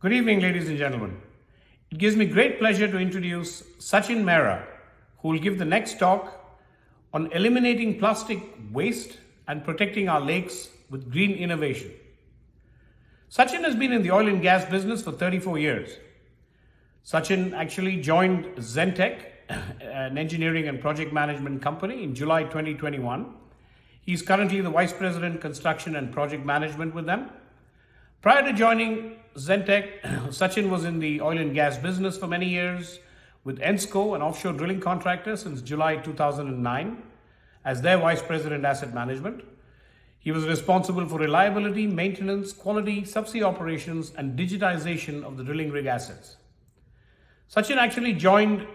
Good evening, ladies and gentlemen. It gives me great pleasure to introduce Sachin Mehra, who will give the next talk on eliminating plastic waste and protecting our lakes with green innovation. Sachin has been in the oil and gas business for 34 years. Sachin actually joined Zentech, an engineering and project management company, in July 2021. He's currently the Vice President, Construction and Project Management with them. Prior to joining Zentech, Sachin was in the oil and gas business for many years with ENSCO, an offshore drilling contractor, since July 2009 as their Vice President, Asset Management. He was responsible for reliability, maintenance, quality, subsea operations, and digitization of the drilling rig assets. Sachin actually joined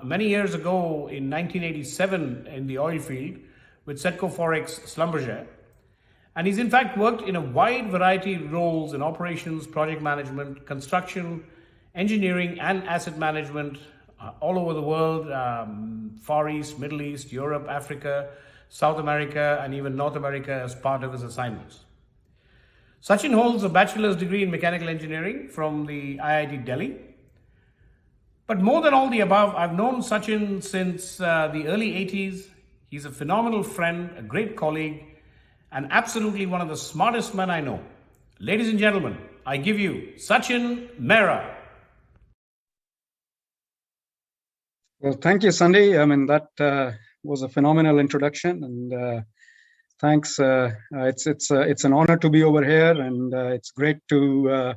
many years ago in 1987 in the oil field with Setco Forex Schlumberger. And he's in fact worked in a wide variety of roles in operations, project management, construction, engineering, and asset management all over the world, Far East, Middle East, Europe, Africa, South America, and even North America as part of his assignments. Sachin holds a bachelor's degree in mechanical engineering from the IIT Delhi. But more than all the above, I've known Sachin since the early 80s. He's a phenomenal friend, a great colleague, and absolutely one of the smartest men I know. Ladies and gentlemen, I give you Sachin Mehra. Well, thank you, Sandy. I mean, that was a phenomenal introduction, and thanks. It's an honor to be over here, and it's great to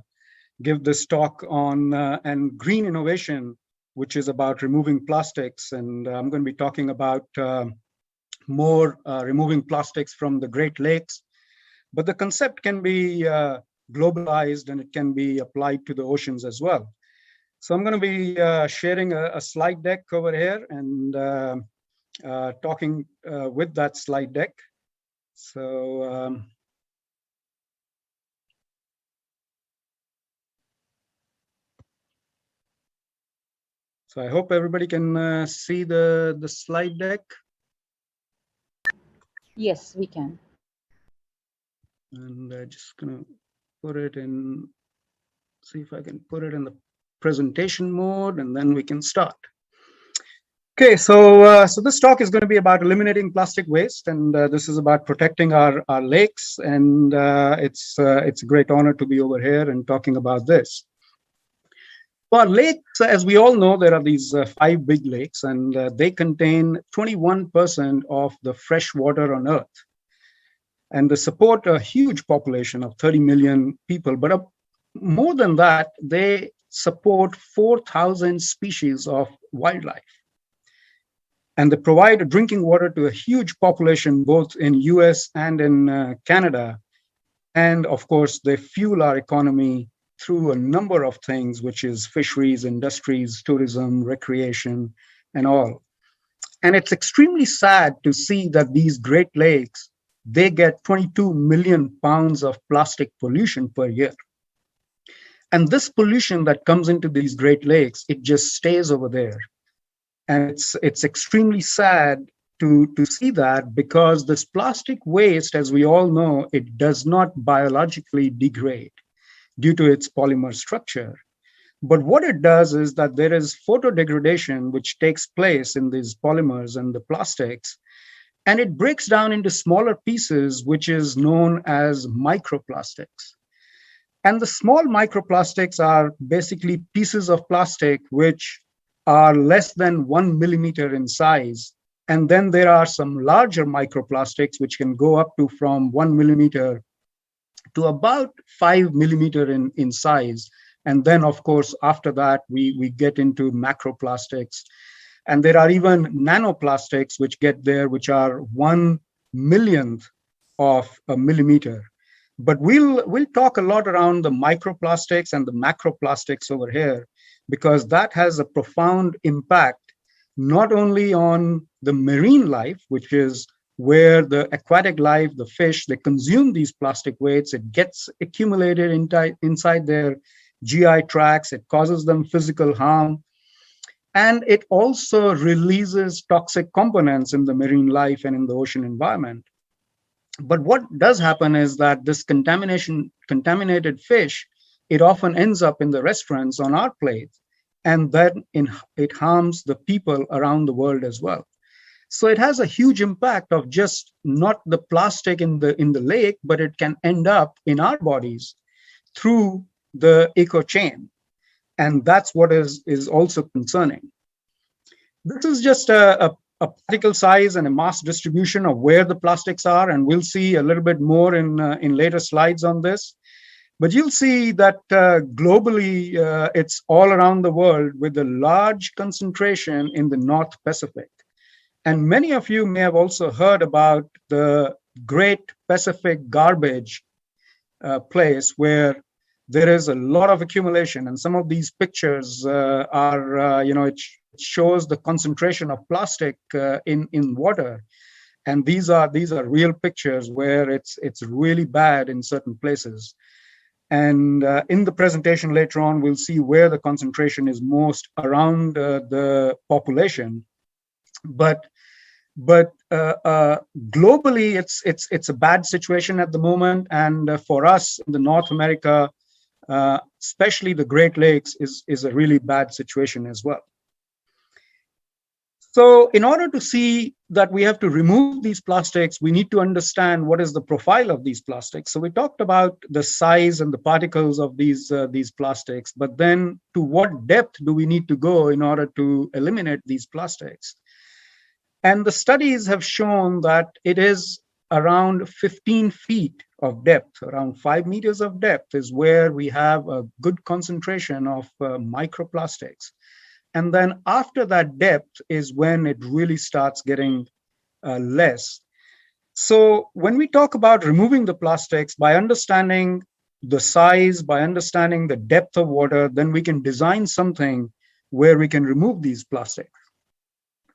give this talk on and green innovation, which is about removing plastics. And I'm going to be talking about more removing plastics from the Great Lakes, but the concept can be globalized and it can be applied to the oceans as well. So I'm going to be sharing a slide deck over here and talking with that slide deck. So I hope everybody can see the slide deck. Yes, we can. And I'm just gonna put it in, see if I can put it in the presentation mode, and then we can start. Okay, so this talk is going to be about eliminating plastic waste, and this is about protecting our lakes, and it's a great honor to be over here and talking about this. Well, lakes, as we all know, there are these 5 big lakes, and they contain 21% of the fresh water on Earth. And they support a huge population of 30 million people. But more than that, they support 4,000 species of wildlife. And they provide drinking water to a huge population, both in US and in Canada. And of course, they fuel our economy through a number of things, which is fisheries, industries, tourism, recreation, and all. And it's extremely sad to see that these Great Lakes, they get 22 million pounds of plastic pollution per year. And this pollution that comes into these Great Lakes, it just stays over there. And it's extremely sad to see that, because this plastic waste, as we all know, it does not biologically degrade due to its polymer structure. But what it does is that there is photodegradation which takes place in these polymers and the plastics, and it breaks down into smaller pieces, which is known as microplastics. And the small microplastics are basically pieces of plastic which are less than 1 millimeter in size. And then there are some larger microplastics which can go up to from 1 millimeter to about 5 millimeter in size. And then, of course, after that, we get into macroplastics. And there are even nanoplastics which get there, which are 1 millionth of a millimeter. But we'll talk a lot around the microplastics and the macroplastics over here, because that has a profound impact, not only on the marine life, which is where the aquatic life, the fish, they consume these plastic wastes, it gets accumulated inside their GI tracts, it causes them physical harm, and it also releases toxic components in the marine life and in the ocean environment. But what does happen is that this contaminated fish, it often ends up in the restaurants on our plate, and then it harms the people around the world as well. So it has a huge impact of just not the plastic in the lake, but it can end up in our bodies through the eco chain. And that's what is also concerning. This is just a particle size and a mass distribution of where the plastics are, and we'll see a little bit more in later slides on this. But you'll see that globally, it's all around the world with a large concentration in the North Pacific. And many of you may have also heard about the Great Pacific Garbage place, where there is a lot of accumulation. And some of these pictures are, it shows the concentration of plastic in water. And these are real pictures where it's really bad in certain places. And in the presentation later on, we'll see where the concentration is most around the population. But globally, it's a bad situation at the moment. And for us in the North America, especially the Great Lakes, is a really bad situation as well. So in order to see that we have to remove these plastics, we need to understand what is the profile of these plastics. So we talked about the size and the particles of these plastics, but then to what depth do we need to go in order to eliminate these plastics? And the studies have shown that it is around 15 feet of depth, around 5 meters of depth is where we have a good concentration of microplastics. And then after that depth is when it really starts getting less. So when we talk about removing the plastics, by understanding the size, by understanding the depth of water, then we can design something where we can remove these plastics.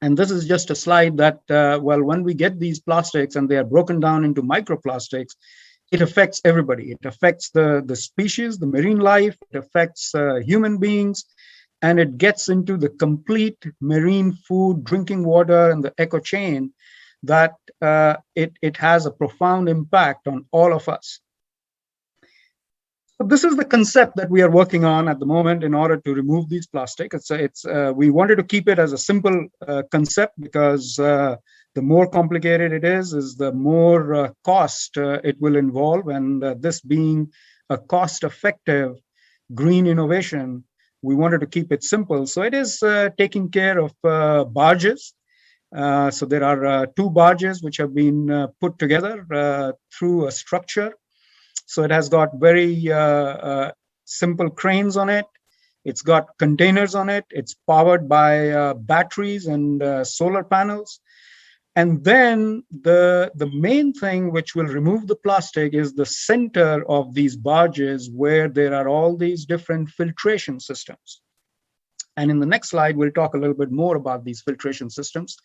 And this is just a slide that, when we get these plastics and they are broken down into microplastics, it affects everybody. It affects the species, the marine life, it affects human beings, and it gets into the complete marine food, drinking water, and the eco chain, that it has a profound impact on all of us. So this is the concept that we are working on at the moment in order to remove these plastics. We wanted to keep it as a simple concept, because the more complicated it is the more cost it will involve. And this being a cost-effective green innovation, we wanted to keep it simple. So it is taking care of barges. So there are 2 barges which have been put together through a structure. So it has got very simple cranes on it. It's got containers on it. It's powered by batteries and solar panels. And then the main thing which will remove the plastic is the center of these barges, where there are all these different filtration systems. And in the next slide, we'll talk a little bit more about these filtration systems.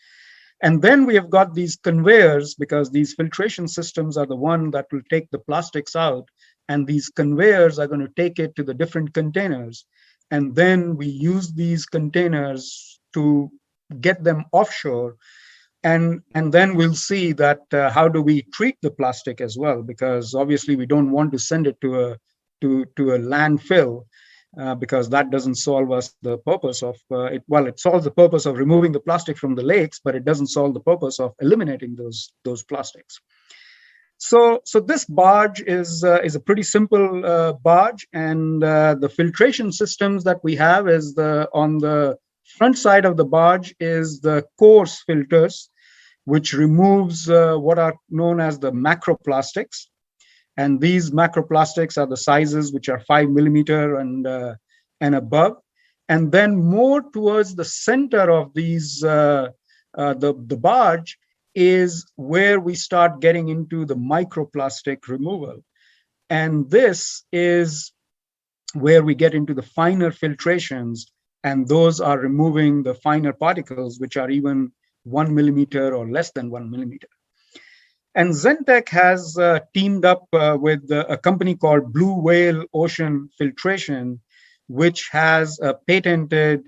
And then we have got these conveyors, because these filtration systems are the one that will take the plastics out. And these conveyors are going to take it to the different containers. And then we use these containers to get them offshore. And then we'll see that how do we treat the plastic as well, because obviously we don't want to send it to a landfill, because that doesn't solve us the purpose of it. Well, it solves the purpose of removing the plastic from the lakes, but it doesn't solve the purpose of eliminating those plastics. So this barge is a pretty simple barge, and the filtration systems that we have is on the front side of the barge is the coarse filters, which removes what are known as the macroplastics. And these macroplastics are the sizes which are 5 millimeter and above. And then more towards the center of these, the barge is where we start getting into the microplastic removal. And this is where we get into the finer filtrations, and those are removing the finer particles, which are even 1 millimeter or less than 1 millimeter. And Zentech has teamed up with a company called Blue Whale Ocean Filtration, which has a patented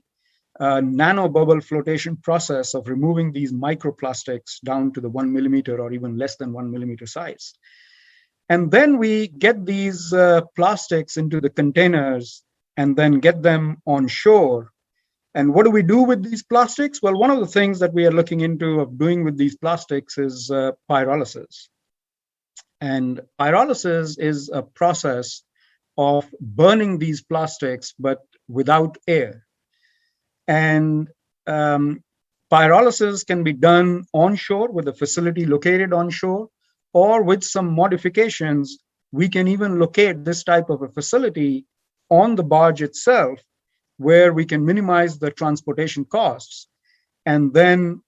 nano bubble flotation process of removing these microplastics down to the 1 millimeter or even less than 1 millimeter size. And then we get these plastics into the containers and then get them on shore. And what do we do with these plastics? Well, one of the things that we are looking into of doing with these plastics is pyrolysis. And pyrolysis is a process of burning these plastics, but without air. And pyrolysis can be done onshore with a facility located onshore, or with some modifications, we can even locate this type of a facility on the barge itself, where we can minimize the transportation costs and then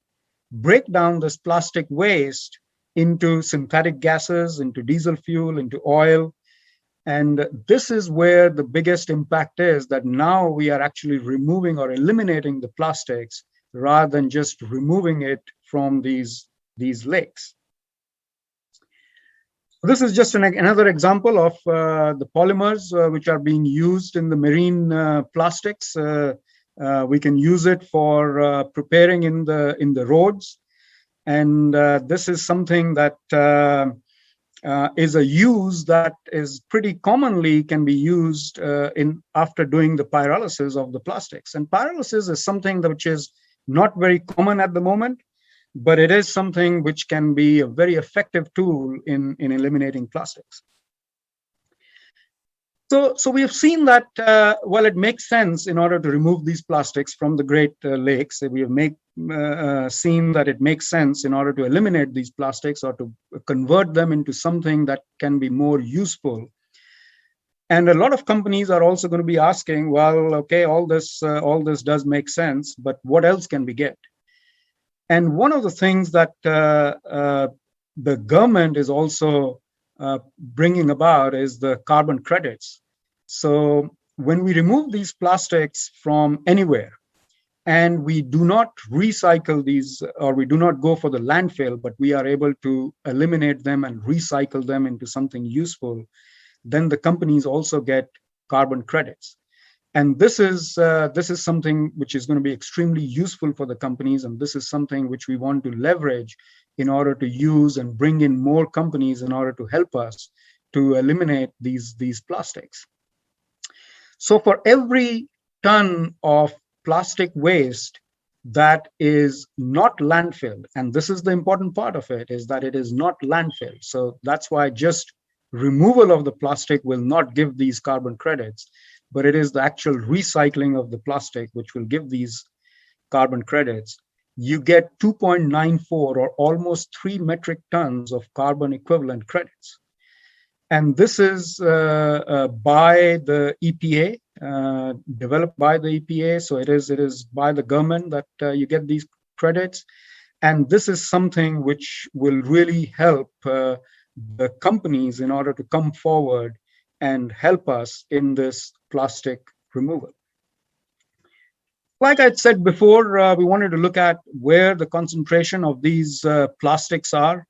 break down this plastic waste into synthetic gases, into diesel fuel, into oil. And this is where the biggest impact is, that now we are actually removing or eliminating the plastics rather than just removing it from these lakes. This is just another example of the polymers which are being used in the marine plastics. We can use it for preparing in the roads. And this is something that is a use that is pretty commonly can be used after doing the pyrolysis of the plastics. And pyrolysis is something which is not very common at the moment, but it is something which can be a very effective tool in eliminating plastics. So we have seen that, well, it makes sense in order to remove these plastics from the Great Lakes. We have seen that it makes sense in order to eliminate these plastics or to convert them into something that can be more useful. And a lot of companies are also going to be asking, well, okay, all this does make sense, but what else can we get? And one of the things that the government is also bringing about is the carbon credits. So when we remove these plastics from anywhere and we do not recycle these, or we do not go for the landfill, but we are able to eliminate them and recycle them into something useful, then the companies also get carbon credits. And this is something which is going to be extremely useful for the companies, and this is something which we want to leverage in order to use and bring in more companies in order to help us to eliminate these plastics. So for every ton of plastic waste that is not landfilled, and this is the important part of it, is that it is not landfilled. So that's why just removal of the plastic will not give these carbon credits, but it is the actual recycling of the plastic which will give these carbon credits. You get 2.94 or almost 3 metric tons of carbon equivalent credits. And this is by the EPA, developed by the EPA. So it is by the government that you get these credits. And this is something which will really help the companies in order to come forward and help us in this plastic removal. Like I said before, we wanted to look at where the concentration of these plastics are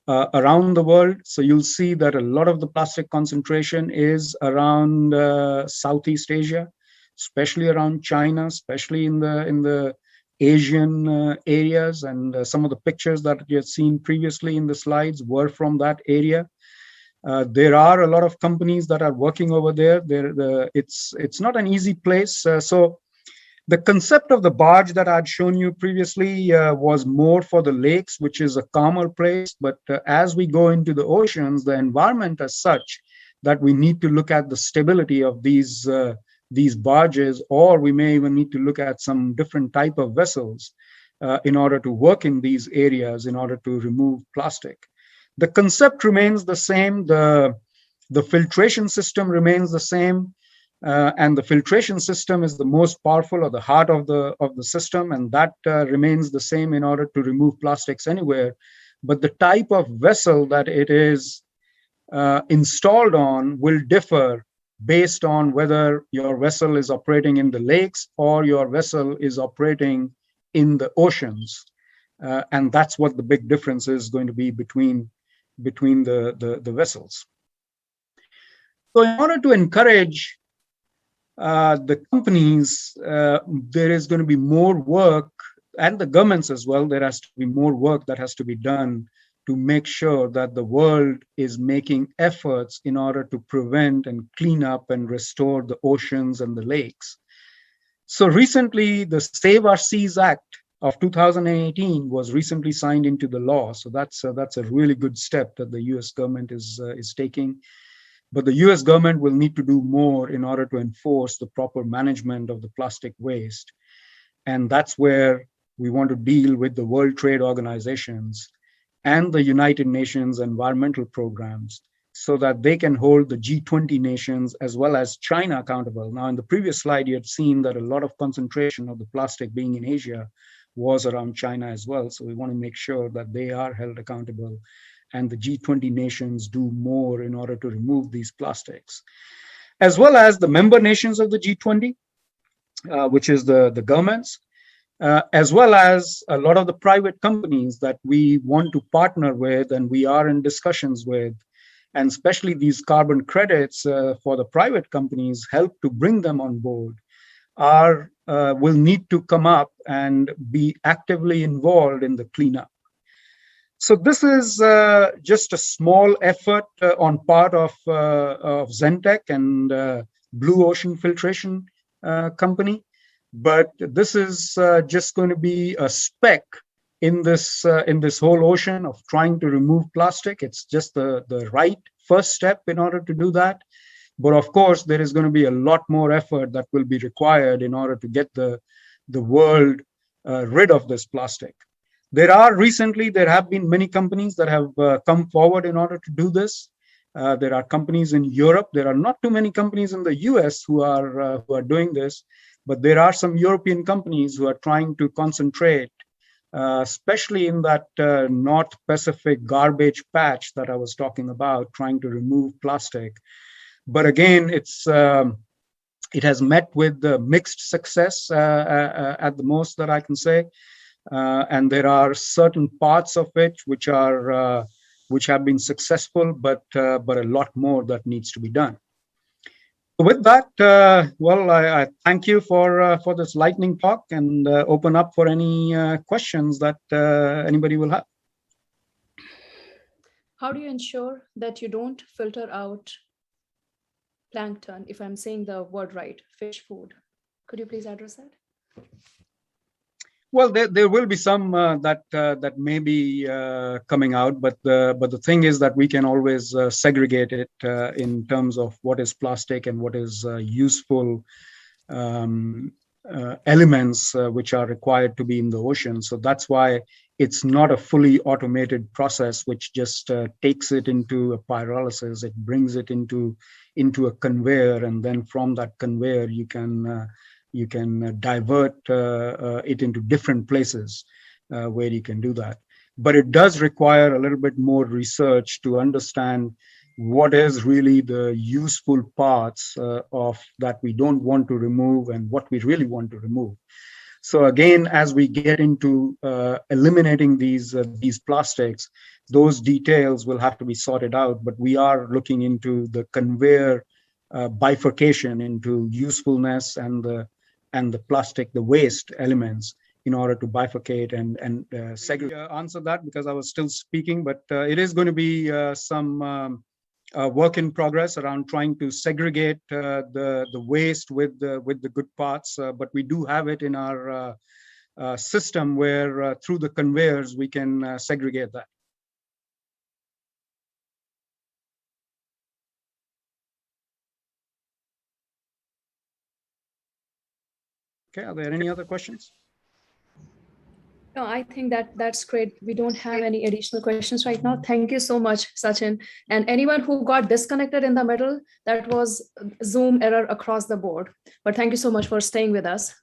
around the world. So you'll see that a lot of the plastic concentration is around Southeast Asia, especially around China, especially in the Asian areas. And some of the pictures that you had seen previously in the slides were from that area. There are a lot of companies that are working over there. It's not an easy place. So the concept of the barge that I'd shown you previously was more for the lakes, which is a calmer place. But as we go into the oceans, the environment is such that we need to look at the stability of these barges, or we may even need to look at some different type of vessels in order to work in these areas in order to remove plastic. The concept remains the same. The filtration system remains the same. And the filtration system is the most powerful, or the heart of the system, and that remains the same in order to remove plastics anywhere. But the type of vessel that it is installed on will differ based on whether your vessel is operating in the lakes or your vessel is operating in the oceans. And that's what the big difference is going to be between the vessels. So in order to encourage the companies, there is going to be more work, and the governments as well. There has to be more work that has to be done to make sure that the world is making efforts in order to prevent and clean up and restore the oceans and the lakes. So recently, the Save Our Seas Act of 2018 was recently signed into the law. So that's a really good step that the US government is taking. But the US government will need to do more in order to enforce the proper management of the plastic waste. And that's where we want to deal with the World Trade Organizations and the United Nations environmental programs so that they can hold the G20 nations as well as China accountable. Now, in the previous slide, you had seen that a lot of concentration of the plastic being in Asia was around China as well. So we want to make sure that they are held accountable and the G20 nations do more in order to remove these plastics, as well as the member nations of the G20, which is the governments, as well as a lot of the private companies that we want to partner with and we are in discussions with. And especially these carbon credits for the private companies help to bring them on board will need to come up and be actively involved in the cleanup. So this is just a small effort on part of Zentech and Blue Ocean Filtration company. But this is just going to be a speck in this whole ocean of trying to remove plastic. It's just the right first step in order to do that. But of course, there is going to be a lot more effort that will be required in order to get the world rid of this plastic. There have been many companies that have come forward in order to do this. There are companies in Europe. There are not too many companies in the US who are doing this, but there are some European companies who are trying to concentrate, especially in that North Pacific garbage patch that I was talking about, trying to remove plastic. But again, it has met with mixed success at the most that I can say. And there are certain parts of it which have been successful, but a lot more that needs to be done. With that, I thank you for this lightning talk and open up for any questions that anybody will have. How do you ensure that you don't filter out plankton, if I'm saying the word right, fish food? Could you please address that? Well, there will be some that may be coming out, but the thing is that we can always segregate it in terms of what is plastic and what is useful elements which are required to be in the ocean. So that's why it's not a fully automated process which just takes it into a pyrolysis. It brings it into a conveyor, and then from that conveyor you can divert it into different places where you can do that. But it does require a little bit more research to understand what is really the useful parts of that we don't want to remove and what we really want to remove. So again, as we get into eliminating these plastics, those details will have to be sorted out. But we are looking into the conveyor bifurcation into usefulness and the plastic, the waste elements, in order to bifurcate and segregate. Answer that because I was still speaking, but it is going to be some work in progress around trying to segregate the waste with the good parts. But we do have it in our system where through the conveyors we can segregate that. Okay, are there any other questions? No, I think that's great. We don't have any additional questions right now. Thank you so much, Sachin. And anyone who got disconnected in the middle, that was Zoom error across the board. But thank you so much for staying with us.